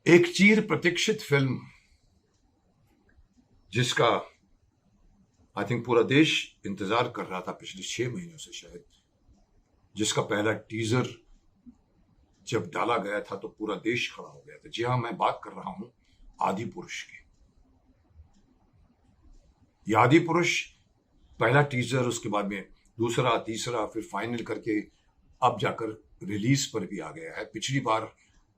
एक चीर प्रतीक्षित फिल्म जिसका आई थिंक पूरा देश इंतजार कर रहा था पिछले 6 महीनों से शायद, जिसका पहला टीजर जब डाला गया था तो पूरा देश खड़ा हो गया था। जी हाँ, मैं बात कर रहा हूं आदि पुरुष की। ये आदि पुरुष पहला टीजर, उसके बाद में दूसरा, तीसरा, फिर फाइनल करके अब जाकर रिलीज पर भी आ गया है। पिछली बार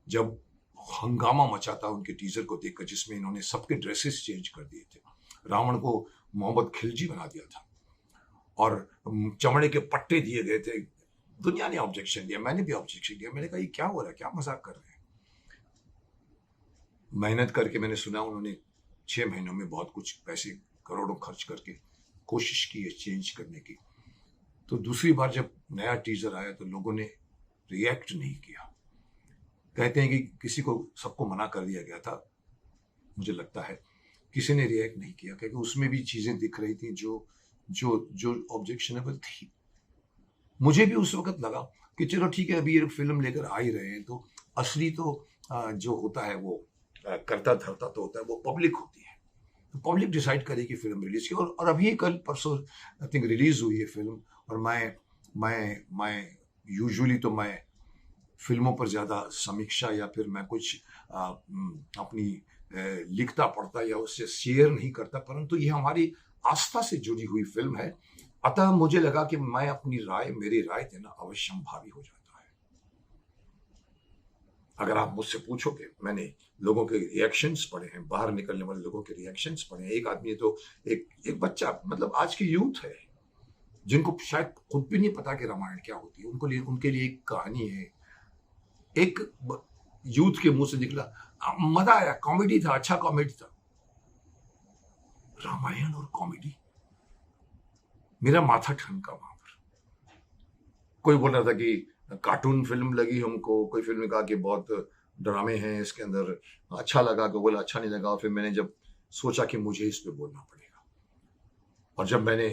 जब हंगामा मचा था उनके टीजर को देखकर, जिसमें इन्होंने सबके ड्रेसेस चेंज कर दिए थे, रावण को मोहम्मद खिलजी बना दिया था और चमड़े के पट्टे दिए गए थे। दुनिया ने ऑब्जेक्शन दिया, मैंने भी ऑब्जेक्शन दिया। मैंने कहा ये क्या हो रहा है, क्या मजाक कर रहे हैं। मेहनत करके मैंने सुना उन्होंने 6 महीनों में बहुत कुछ पैसे, करोड़ों खर्च करके कोशिश की है चेंज करने की। तो दूसरी बार जब नया टीजर आया तो लोगों ने रिएक्ट नहीं किया। कहते हैं कि किसी को, सबको मना कर दिया गया था, मुझे लगता है किसी ने रिएक्ट नहीं किया, क्योंकि उसमें भी चीजें दिख रही थी जो जो जो ऑब्जेक्शनेबल थी। मुझे भी उस वक्त लगा कि चलो ठीक है, अभी ये फिल्म लेकर आ ही रहे हैं तो असली तो जो होता है वो करता धरता तो होता है, वो पब्लिक होती है। तो पब्लिक डिसाइड करेगी फिल्म रिलीज की। और अभी कल परसों आई थिंक रिलीज हुई है फिल्म। और मैं यूजुअली तो मैं फिल्मों पर ज़्यादा समीक्षा या फिर मैं कुछ अपनी लिखता पढ़ता या उससे शेयर नहीं करता, परंतु ये हमारी आस्था से जुड़ी हुई फिल्म है। अतः मुझे लगा कि मैं अपनी राय, मेरी राय देना अवश्यंभावी हो जाता है। अगर आप मुझसे पूछोगे, मैंने लोगों के रिएक्शंस पढ़े हैं, बाहर निकलने वाले लोगों के रिएक्शंस पढ़े हैं। एक आदमी तो एक बच्चा, मतलब आज की यूथ है जिनको शायद खुद भी नहीं पता कि रामायण क्या होती है, उनके लिए एक कहानी है। एक यूथ के मुंह से निकला, मजा आया, कॉमेडी था, अच्छा कॉमेडी था। रामायण और कॉमेडी, मेरा माथा ठनका वहां पर। कोई बोल रहा था कि कार्टून फिल्म लगी हमको, कोई फिल्म ने कहा कि बहुत ड्रामे हैं इसके अंदर, अच्छा लगा, कोई बोला अच्छा नहीं लगा। फिर मैंने जब सोचा कि मुझे इस पे बोलना पड़ेगा, और जब मैंने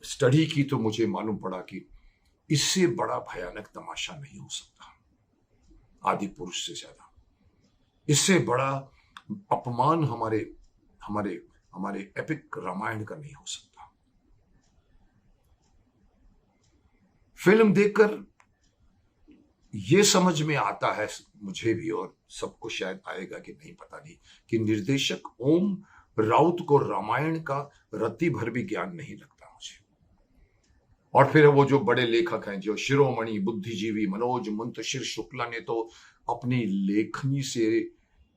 स्टडी की तो मुझे मालूम पड़ा कि इससे बड़ा भयानक तमाशा नहीं हो सकता आदि पुरुष से ज्यादा। इससे बड़ा अपमान हमारे हमारे हमारे एपिक रामायण का नहीं हो सकता। फिल्म देखकर यह समझ में आता है मुझे भी, और सबको शायद आएगा कि नहीं, पता नहीं, कि निर्देशक ओम राउत को रामायण का रत्ती भर भी ज्ञान नहीं लगता मुझे। और फिर वो जो बड़े लेखक हैं, जो शिरोमणि बुद्धिजीवी मनोज मुंतशिर शुक्ला ने तो अपनी लेखनी से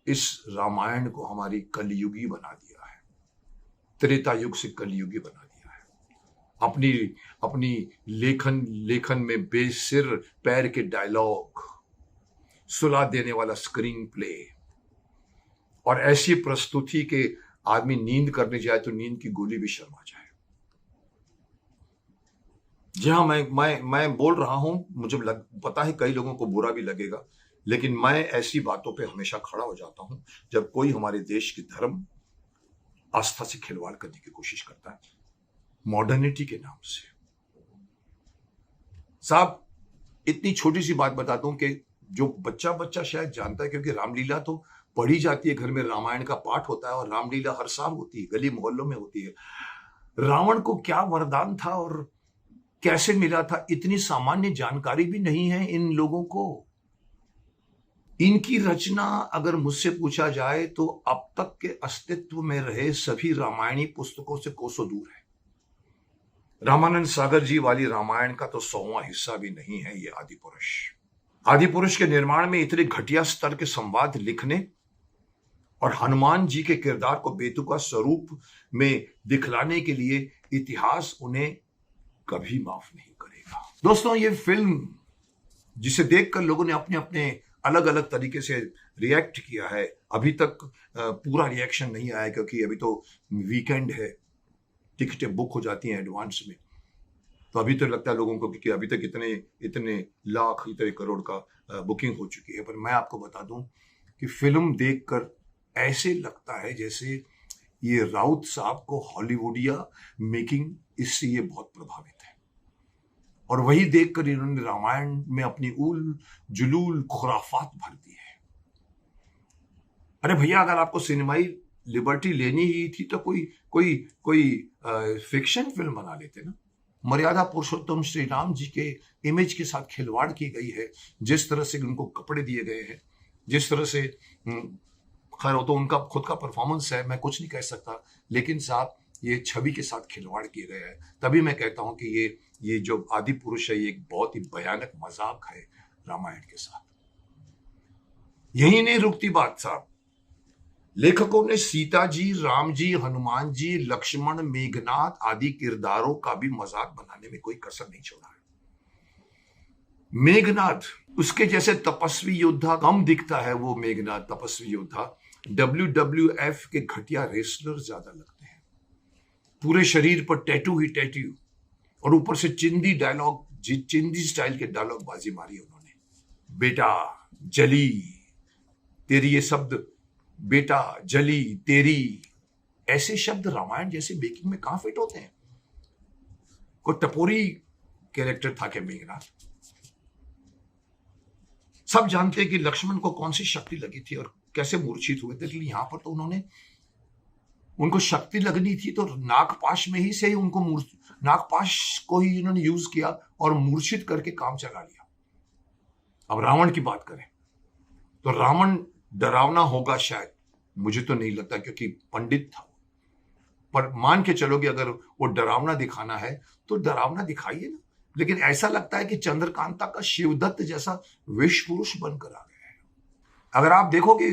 इस रामायण को हमारी कलयुगी बना दिया है, त्रेता युग से कलयुगी बना दिया है। अपनी अपनी लेखन में बेसिर पैर के डायलॉग, सुला देने वाला स्क्रीन प्ले, और ऐसी प्रस्तुति के आदमी नींद करने जाए तो नींद की गोली भी शर्मा जाए। जी हाँ, मैं बोल रहा हूं, मुझे पता है कई लोगों को बुरा भी लगेगा, लेकिन मैं ऐसी बातों पे हमेशा खड़ा हो जाता हूं जब कोई हमारे देश की धर्म आस्था से खिलवाड़ करने की कोशिश करता है मॉडर्निटी के नाम से। साहब, इतनी छोटी सी बात बताता हूं कि जो बच्चा शायद जानता है, क्योंकि रामलीला तो पढ़ी जाती है, घर में रामायण का पाठ होता है और रामलीला हर साल होती है, गली मोहल्लों में होती है। रावण को क्या वरदान था और कैसे मिला था, इतनी सामान्य जानकारी भी नहीं है इन लोगों को। इनकी रचना अगर मुझसे पूछा जाए तो अब तक के अस्तित्व में रहे सभी रामायणी पुस्तकों से कोसों दूर है। रामानंद सागर जी वाली रामायण का तो 100वां हिस्सा भी नहीं है ये आदि पुरुष। आदि पुरुष के निर्माण में इतने घटिया स्तर के संवाद लिखने और हनुमान जी के किरदार को बेतुका स्वरूप में दिखलाने के लिए इतिहास उन्हें कभी माफ नहीं करेगा। दोस्तों, ये फिल्म जिसे देखकर लोगों ने अपने अपने अलग अलग तरीके से रिएक्ट किया है, अभी तक पूरा रिएक्शन नहीं आया, क्योंकि अभी तो वीकेंड है, टिकटें बुक हो जाती हैं एडवांस में। तो अभी तो लगता है लोगों को कि अभी तक इतने लाख, इतने करोड़ का बुकिंग हो चुकी है। पर मैं आपको बता दूं कि फिल्म देखकर ऐसे लगता है जैसे ये राउत साहब को हॉलीवुडिया मेकिंग, इससे ये बहुत प्रभावित है। और वही देखकर इन्होंने रामायण में अपनी उल जुलूल खुराफात भर दी है। अरे भैया, अगर आपको सिनेमाई लिबर्टी लेनी ही थी तो कोई कोई कोई फिक्शन फिल्म बना लेते ना। मर्यादा पुरुषोत्तम श्री राम जी के इमेज के साथ खिलवाड़ की गई है, जिस तरह से उनको कपड़े दिए गए हैं, जिस तरह से खैर वो तो उनका खुद का परफॉर्मेंस है, मैं कुछ नहीं कह सकता, लेकिन साहब ये छवि के साथ खिलवाड़ किए गए हैं। तभी मैं कहता हूं कि ये जो आदि पुरुष है, ये एक बहुत ही भयानक मजाक है रामायण के साथ। यही नहीं रुकती बात साहब, लेखकों ने सीता जी, राम जी, हनुमान जी, लक्ष्मण, मेघनाथ आदि किरदारों का भी मजाक बनाने में कोई कसर नहीं छोड़ा है। मेघनाथ, उसके जैसे तपस्वी योद्धा कम दिखता है वो मेघनाथ तपस्वी योद्धा। WWF के घटिया रेसलर ज्यादा लगते हैं, पूरे शरीर पर टैटू ही टैटू, और ऊपर से चिंदी डायलॉग, चिंदी स्टाइल के डायलॉग बाजी मारी उन्होंने। बेटा जली, तेरी ये शब्द, बेटा जली तेरी, ऐसे शब्द रामायण जैसे मेकिंग में कहां फिट होते हैं। कोई टपोरी कैरेक्टर था क्या मेघनाथ? सब जानते हैं कि लक्ष्मण को कौन सी शक्ति लगी थी और कैसे मूर्छित हुए थे, लेकिन यहां पर तो उनको शक्ति लगनी थी तो नागपाश में ही से ही उनको नागपाश को ही इन्होंने यूज किया और मूर्छित करके काम चला लिया। अब रावण की बात करें तो रावण डरावना होगा शायद, मुझे तो नहीं लगता, क्योंकि पंडित था। पर मान के चलो कि अगर वो डरावना दिखाना है तो डरावना दिखाइए ना, लेकिन ऐसा लगता है कि चंद्रकांता का शिवदत्त जैसा विष पुरुष बनकर आ गया है। अगर आप देखोगे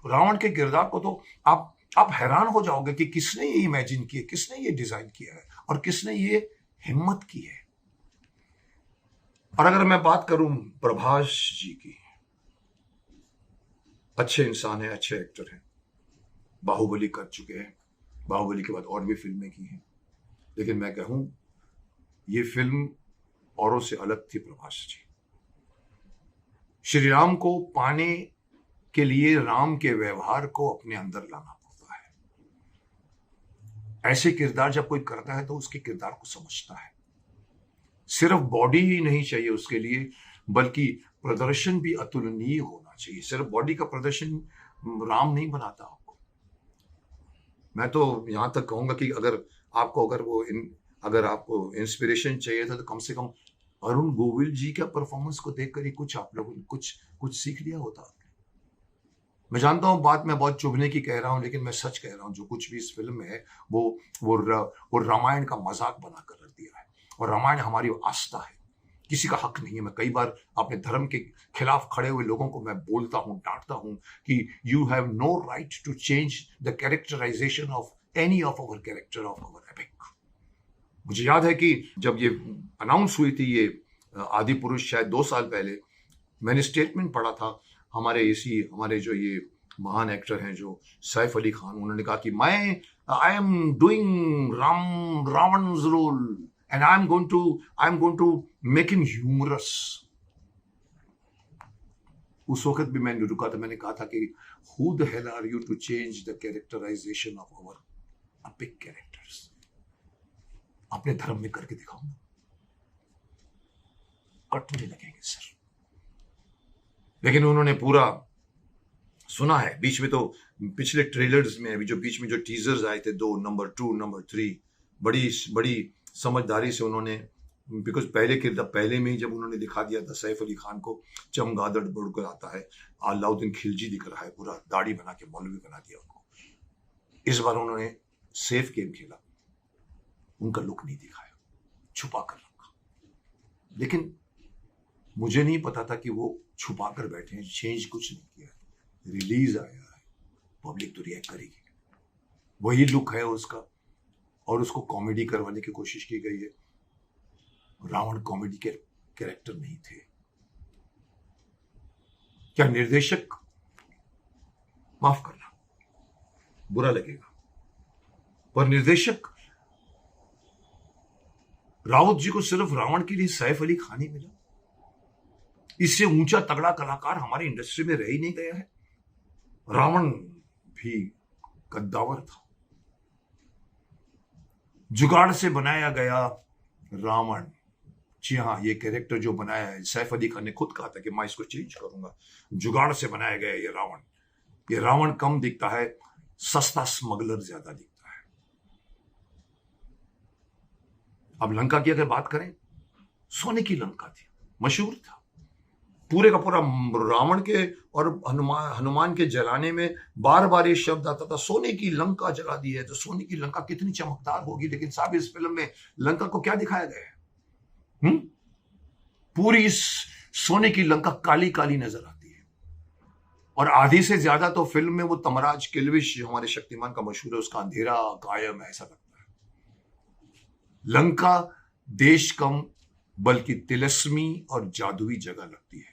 रावण के किरदार को तो आप हैरान हो जाओगे कि किसने ये इमेजिन किया, किसने ये डिजाइन किया है और किसने ये हिम्मत की है। और अगर मैं बात करूं प्रभास जी की, अच्छे इंसान है, अच्छे एक्टर हैं, बाहुबली कर चुके हैं, बाहुबली के बाद और भी फिल्में की हैं, लेकिन मैं कहूं ये फिल्म औरों से अलग थी। प्रभास जी श्री राम को पाने के लिए राम के व्यवहार को अपने अंदर लाना पड़ता है। ऐसे किरदार जब कोई करता है तो उसके किरदार को समझता है। सिर्फ बॉडी ही नहीं चाहिए उसके लिए, बल्कि प्रदर्शन भी अतुलनीय होना चाहिए। सिर्फ बॉडी का प्रदर्शन राम नहीं बनाता आपको। मैं तो यहां तक कहूंगा कि अगर आपको इंस्पिरेशन चाहिए था तो कम से कम अरुण गोविल जी का परफॉर्मेंस को देखकर ही कुछ आप लोगों ने कुछ सीख लिया होता आपने। मैं जानता हूं बात मैं बहुत चुभने की कह रहा हूं, लेकिन मैं सच कह रहा हूं। जो कुछ भी इस फिल्म में है वो रामायण का मजाक बनाकर रख दिया है। और रामायण हमारी आस्था है, किसी का हक नहीं है। मैं कई बार अपने धर्म के खिलाफ खड़े हुए लोगों को मैं बोलता हूं, डांटता हूं कि you have no right to change the characterization of any of our character of our epic. मुझे याद है कि जब ये अनाउंस हुई थी ये आदि पुरुष, शायद 2 साल पहले, मैंने स्टेटमेंट पढ़ा था हमारे जो ये महान एक्टर हैं जो सैफ अली खान, उन्होंने कहा कि आई एम डूइंग रावण's role and I'm going to make him humorous। उस वक्त भी मैंने रुका था, मैंने कहा था कि who the hell are you to change the characterization of our epic characters। अपने धर्म में करके दिखाओ ना, कटने लगेंगे सर। लेकिन उन्होंने पूरा सुना है। बीच में तो पिछले ट्रेलर्स में अभी जो बीच में जो टीजर्स आए थे, 2, नंबर 2, नंबर 3, बड़ी समझदारी से उन्होंने, बिकॉज पहले में ही जब उन्होंने दिखा दिया था सैफ अली खान को चमगादड़ बढ़कर आता है, अलाउद्दीन खिलजी दिख रहा है, पूरा दाढ़ी बना के मौलवी बना दिया उनको। इस बार उन्होंने सेफ गेम खेला, उनका लुक नहीं दिखाया, छुपा कर रखा। लेकिन मुझे नहीं पता था कि वो छुपा कर बैठे हैं, चेंज कुछ नहीं किया। रिलीज आया है, पब्लिक तो रिएक्ट करेगी, वही लुक है उसका, और उसको कॉमेडी करवाने की कोशिश की गई है। रावण कॉमेडी के कैरेक्टर नहीं थे। क्या निर्देशक, माफ करना बुरा लगेगा, पर निर्देशक राउत जी को सिर्फ रावण के लिए सैफ अली खान ही मिला। इससे ऊंचा तगड़ा कलाकार हमारी इंडस्ट्री में रह ही नहीं गया है। रावण भी कद्दावर था, जुगाड़ से बनाया गया रावण। जी हाँ, ये कैरेक्टर जो बनाया है, सैफ अली खान ने खुद कहा था कि मैं इसको चेंज करूंगा, जुगाड़ से बनाया गया ये रावण। ये रावण कम दिखता है, सस्ता स्मगलर ज्यादा दिखता है। अब लंका की अगर बात करें, सोने की लंका थी, मशहूर था, पूरे का पूरा रावण के और हनुमान के जलाने में बार बार ये शब्द आता था, सोने की लंका जला दी है। तो सोने की लंका कितनी चमकदार होगी, लेकिन साहब इस फिल्म में लंका को क्या दिखाया गया है? पूरी सोने की लंका काली काली नजर आती है, और आधी से ज्यादा तो फिल्म में वो तमराज किल्विश हमारे शक्तिमान का मशहूर है, उसका अंधेरा गायब ऐसा लगता है। लंका देश कम बल्कि तिलस्मी और जादुई जगह लगती है।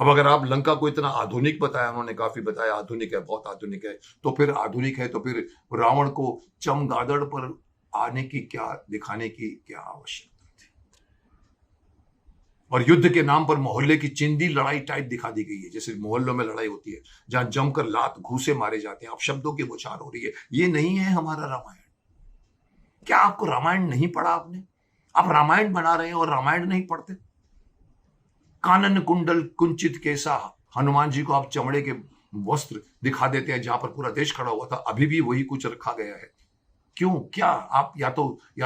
अब अगर आप लंका को इतना आधुनिक बताया, उन्होंने काफी बताया आधुनिक है, बहुत आधुनिक है, तो फिर आधुनिक है तो फिर रावण को चमगादड़ पर आने की क्या, दिखाने की क्या आवश्यकता थी? और युद्ध के नाम पर मोहल्ले की चिंदी लड़ाई टाइप दिखा दी गई है, जैसे मोहल्लों में लड़ाई होती है जहां जमकर लात घूसे मारे जाते हैं, अब शब्दों की बौछार हो रही है। ये नहीं है हमारा रामायण। क्या आपको रामायण नहीं पढ़ा आपने? आप रामायण बना रहे हैं और रामायण नहीं पढ़ते? कानन कुंडल कुंचित कैसा, हनुमान जी को आप चमड़े के वस्त्र दिखा देते हैं जहां पर पूरा देश खड़ा हुआ था, अभी भी वही कुछ रखा गया है। क्यों? क्या आप या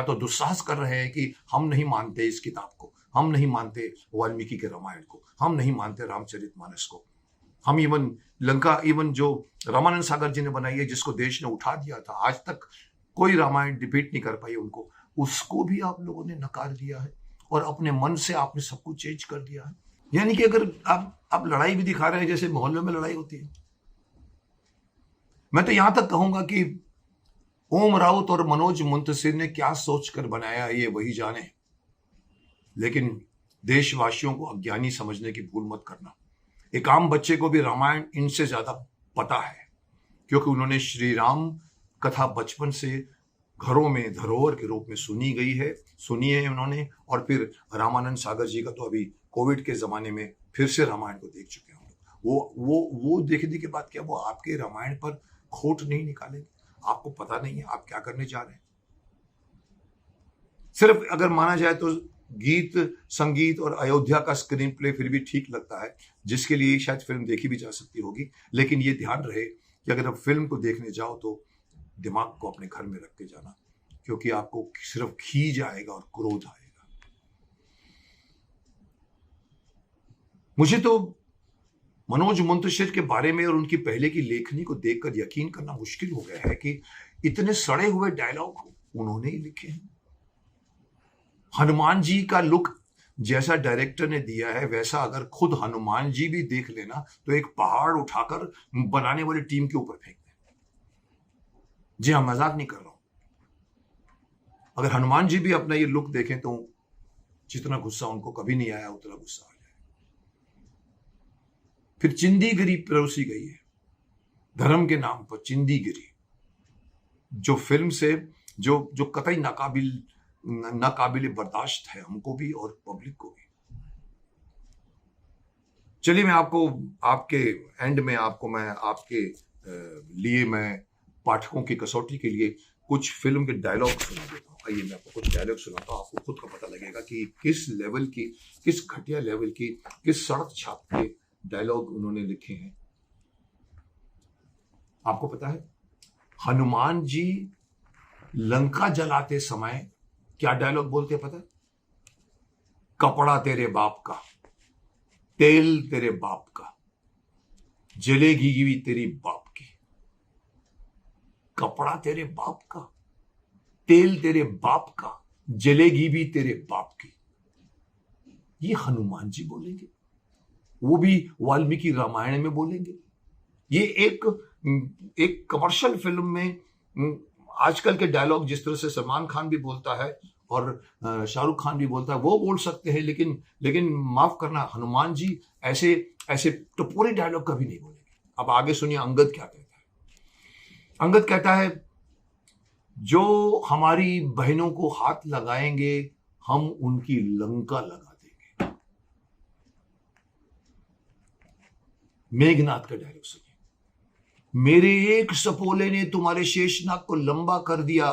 तो दुस्साहस कर रहे हैं कि हम नहीं मानते इस किताब को, हम नहीं मानते वाल्मीकि के रामायण को, हम नहीं मानते रामचरितमानस को, हम इवन लंका, इवन जो रामानंद सागर जी ने बनाई है, जिसको देश ने उठा दिया था, आज तक कोई रामायण डिबेट नहीं कर पाई उनको, उसको भी आप लोगों ने नकार दिया है और अपने मन से आपने सब कुछ चेंज कर दिया है। यानी कि अगर आप लड़ाई भी दिखा रहे हैं जैसे मोहल्लों में लड़ाई होती है। मैं तो यहां तक कहूंगा कि ओम राउत और मनोज मुंतसिर ने क्या सोचकर बनाया ये वही जाने, लेकिन देशवासियों को अज्ञानी समझने की भूल मत करना। एक आम बच्चे को भी रामायण इनसे ज्यादा पता है, क्योंकि उन्होंने श्री राम कथा बचपन से घरों में धरोहर के रूप में सुनी है उन्होंने, और फिर रामानंद सागर जी का तो अभी कोविड के जमाने में फिर से रामायण को देख चुके हैं। वो देखने के बाद क्या वो आपके रामायण पर खोट नहीं निकालेंगे? आपको पता नहीं है आप क्या करने जा रहे हैं। सिर्फ अगर माना जाए तो गीत संगीत और अयोध्या का स्क्रीन प्ले फिर भी ठीक लगता है, जिसके लिए शायद फिल्म देखी भी जा सकती होगी, लेकिन ये ध्यान रहे कि अगर आप फिल्म को देखने जाओ तो दिमाग को अपने घर में रख के जाना, क्योंकि आपको सिर्फ खींच आएगा और क्रोध आएगा। मुझे तो मनोज मुंतशिर के बारे में और उनकी पहले की लेखनी को देखकर यकीन करना मुश्किल हो गया है कि इतने सड़े हुए डायलॉग उन्होंने ही लिखे हैं। हनुमान जी का लुक जैसा डायरेक्टर ने दिया है, वैसा अगर खुद हनुमान जी भी देख लेना तो एक पहाड़ उठाकर बनाने वाली टीम के ऊपर फेंक दें। जी हाँ, मजाक नहीं कर रहा हूं। अगर हनुमान जी भी अपना ये लुक देखें तो जितना गुस्सा उनको कभी नहीं आया उतना गुस्सा आ जाए। फिर चिंदीगिरी परोसी गई है धर्म के नाम पर, चिंदीगिरी, जो फिल्म से जो कतई नाकाबिल बर्दाश्त है हमको भी और पब्लिक को भी। चलिए मैं आपको आपके एंड में मैं आपके लिए मैं पाठकों की कसौटी के लिए कुछ फिल्म के डायलॉग सुना देता हूँ। आइए मैं आपको कुछ डायलॉग सुनाता हूँ, आपको खुद का पता लगेगा कि किस लेवल की, किस घटिया लेवल की, किस सड़क छाप के डायलॉग उन्होंने लिखे हैं। आपको पता है हनुमान जी लंका जलाते समय क्या डायलॉग बोलते पता है? कपड़ा तेरे बाप का, तेल तेरे बाप का, जलेगी भी तेरी बाप की। कपड़ा तेरे बाप का, तेल तेरे बाप का, जलेगी भी तेरे बाप की। ये हनुमान जी बोलेंगे, वो भी वाल्मीकि रामायण में बोलेंगे। ये एक कमर्शियल फिल्म में आजकल के डायलॉग जिस तरह से सलमान खान भी बोलता है और शाहरुख खान भी बोलता है वो बोल सकते हैं, लेकिन माफ करना, हनुमान जी ऐसे टपोरे डायलॉग कभी नहीं बोलेंगे। अब आगे सुनिए अंगद क्या कहता है। अंगद कहता है, जो हमारी बहनों को हाथ लगाएंगे हम उनकी लंका लगा देंगे। मेघनाथ का डायलॉग सुनिए, मेरे एक सपोले ने तुम्हारे शेषनाग को लंबा कर दिया,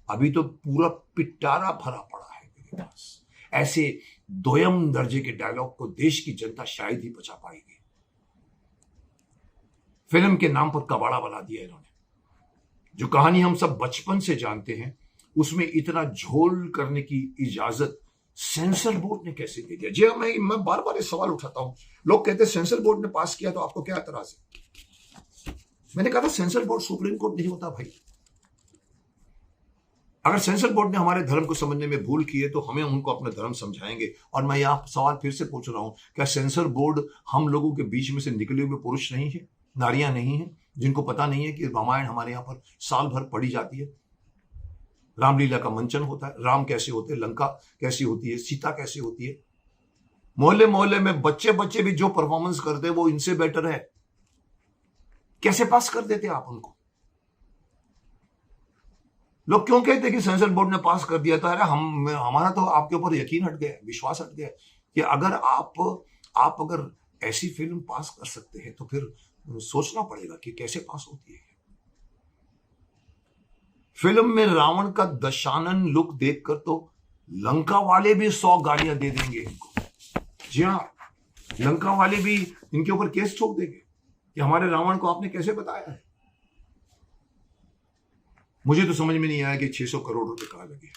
अभी तो पूरा पिटारा भरा पड़ा है मेरे पास। ऐसे दोयम दर्जे के डायलॉग को देश की जनता शायद ही बचा पाएगी। फिल्म के नाम पर कबाड़ा बना दिया इन्होंने। जो कहानी हम सब बचपन से जानते हैं, उसमें इतना झोल करने की इजाजत सेंसर बोर्ड ने कैसे दे दिया? जी हाँ, मैं बार बार ये सवाल उठाता हूं। लोग कहते हैं सेंसर बोर्ड ने पास किया तो आपको क्या एतराज है? मैंने कहा था सेंसर बोर्ड सुप्रीम कोर्ट नहीं होता भाई। अगर सेंसर बोर्ड ने हमारे धर्म को समझने में भूल की है तो हमें उनको अपना धर्म समझाएंगे। और मैं यह सवाल फिर से पूछ रहा हूं, क्या सेंसर बोर्ड हम लोगों के बीच में से निकले हुए पुरुष नहीं है, नारियां नहीं है, जिनको पता नहीं है कि रामायण हमारे यहां पर साल भर पढ़ी जाती है? रामलीला का मंचन होता है, राम कैसे होते हैं, लंका कैसी होती है, सीता कैसी होती है। मोहल्ले मोहल्ले में बच्चे बच्चे भी जो परफॉर्मेंस करते हैं वो इनसे बेटर है। कैसे पास कर देते आप उनको? लोग क्यों कहते हैं कि सेंसर बोर्ड ने पास कर दिया था? अरे हमारा तो आपके ऊपर यकीन हट गया, विश्वास हट गया कि अगर आप अगर ऐसी फिल्म पास कर सकते हैं तो फिर सोचना पड़ेगा कि कैसे पास होती है। फिल्म में रावण का दशानन लुक देखकर तो लंका वाले भी 100 गालियां दे देंगे इनको। जी हाँ, लंका वाले भी इनके ऊपर केस ठोक देंगे कि हमारे रावण को आपने कैसे बताया है। मुझे तो समझ में नहीं आया कि 600 करोड़ रुपए कहां लगे।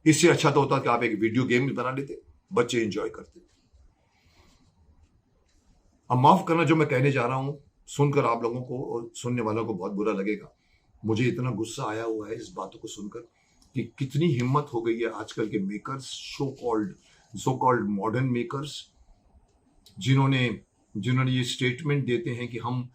इससे अच्छा तो होता कि आप एक वीडियो गेम भी बना लेते, बच्चे एंजॉय करते। अब माफ करना, जो मैं कहने जा रहा हूं सुनकर आप लोगों को और सुनने वालों को बहुत बुरा लगेगा। मुझे इतना गुस्सा आया हुआ है इस बातों को सुनकर कि कितनी हिम्मत हो गई है आजकल के makers, so called modern makers, जिन्होंने ये स्टेटमेंट देते हैं कि हम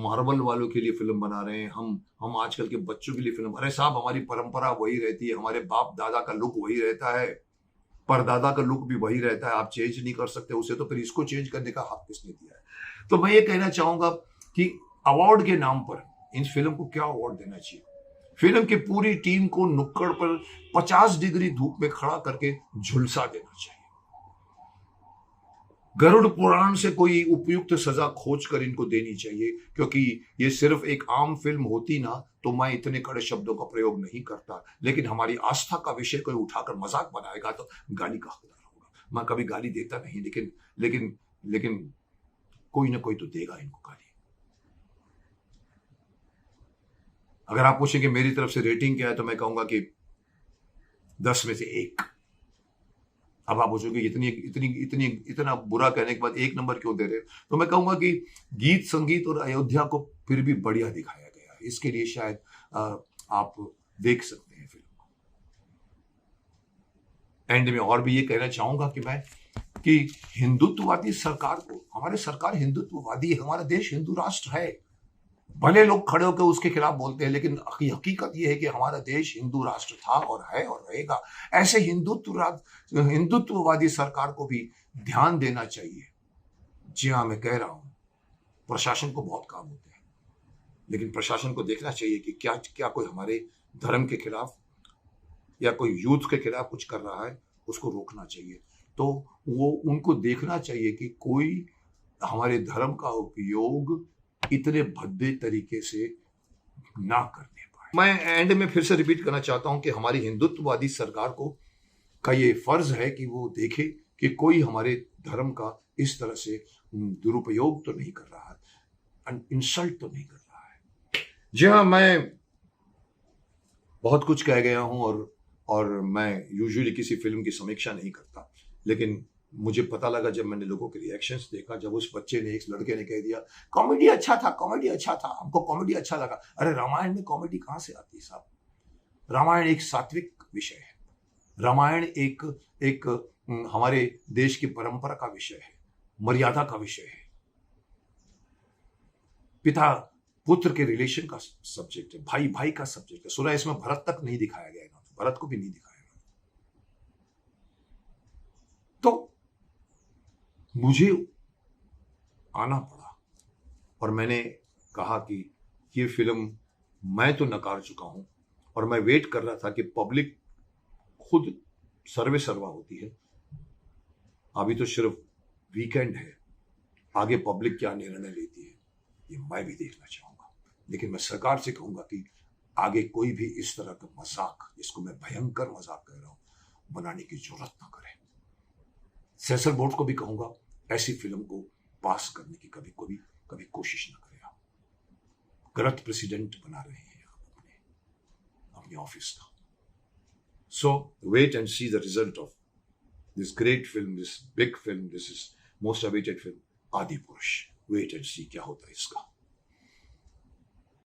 मार्वल वालों के लिए फिल्म बना रहे हैं, हम आजकल के बच्चों के लिए फिल्म। अरे साहब, हमारी परंपरा वही रहती है, हमारे बाप दादा का लुक वही रहता है, परदादा का लुक भी वही रहता है। आप चेंज नहीं कर सकते उसे, तो फिर इसको चेंज करने का हक किसने दिया है? तो मैं ये कहना चाहूंगा कि अवार्ड के नाम पर इन फिल्म को क्या अवार्ड देना चाहिए? फिल्म की पूरी टीम को नुक्कड़ पर 50 डिग्री धूप में खड़ा करके झुलसा देना चाहिए। गरुड़ पुराण से कोई उपयुक्त सजा खोज कर इनको देनी चाहिए, क्योंकि ये सिर्फ एक आम फिल्म होती ना तो मैं इतने कड़े शब्दों का प्रयोग नहीं करता। लेकिन हमारी आस्था का विषय कोई उठाकर मजाक बनाएगा तो गाली का हकदार होगा। मैं कभी गाली देता नहीं, लेकिन कोई ना कोई तो देगा इनको गाली। अगर आप पूछेंगे मेरी तरफ से रेटिंग क्या है, तो मैं कहूंगा कि 10 में से 1। अब आप पूछोगे इतना बुरा कहने के बाद 1 नंबर क्यों दे रहे हो? तो मैं कहूंगा कि गीत संगीत और अयोध्या को फिर भी बढ़िया दिखाया गया है। इसके लिए शायद आप देख सकते हैं फिल्म को। एंड में और भी ये कहना चाहूंगा कि हिंदुत्ववादी सरकार को, हमारी सरकार हिंदुत्ववादी है, हमारा देश हिंदू राष्ट्र है। भले लोग खड़े होकर उसके खिलाफ बोलते हैं, लेकिन हकीकत यह है कि हमारा देश हिंदू राष्ट्र था और है और रहेगा। ऐसे हिंदुत्ववादी सरकार को भी ध्यान देना चाहिए। जी हाँ, मैं कह रहा हूं, प्रशासन को बहुत काम होते हैं, लेकिन प्रशासन को देखना चाहिए कि क्या कोई हमारे धर्म के खिलाफ या कोई यूथ के खिलाफ कुछ कर रहा है, उसको रोकना चाहिए। तो वो उनको देखना चाहिए कि कोई हमारे धर्म का उपयोग इतने भद्दे तरीके से ना करने पाए। मैं एंड में फिर से रिपीट करना चाहता हूं कि हमारी हिंदुत्ववादी सरकार का ये फर्ज है कि वो देखे कि कोई हमारे धर्म का इस तरह से दुरुपयोग तो नहीं कर रहा है, इंसल्ट तो नहीं कर रहा है। जी हाँ, मैं बहुत कुछ कह गया हूं और मैं यूजुअली किसी फिल्म की समीक्षा नहीं करता, लेकिन मुझे पता लगा जब मैंने लोगों के रिएक्शंस देखा, जब उस बच्चे ने, एक लड़के ने कह दिया कॉमेडी अच्छा था, हमको कॉमेडी अच्छा लगा। अरे रामायण में कॉमेडी कहां से आती है साहब? रामायण एक सात्विक विषय है। रामायण एक हमारे देश की परंपरा का विषय है, मर्यादा का विषय है, पिता पुत्र के रिलेशन का सब्जेक्ट है, भाई भाई का सब्जेक्ट है। सुना इसमें भरत तक नहीं दिखाया गया, भरत को भी नहीं दिखाया गया। तो मुझे आना पड़ा और मैंने कहा कि ये फिल्म मैं तो नकार चुका हूं और मैं वेट कर रहा था कि पब्लिक खुद सर्वे सर्वा होती है। अभी तो सिर्फ वीकेंड है, आगे पब्लिक क्या निर्णय लेती है ये मैं भी देखना चाहूंगा। लेकिन मैं सरकार से कहूंगा कि आगे कोई भी इस तरह का मजाक, जिसको मैं भयंकर मजाक कह रहा हूं, बनाने की जरूरत ना करे। सेंसर बोर्ड को भी कहूंगा ऐसी फिल्म को पास करने की कभी कभी कोशिश न करें। आप गलत प्रेसिडेंट बना रहे हैं अपने ऑफिस का। So wait and see the result of this great film, this big film, this is most awaited film Adipurush. Wait and सी क्या होता है इसका।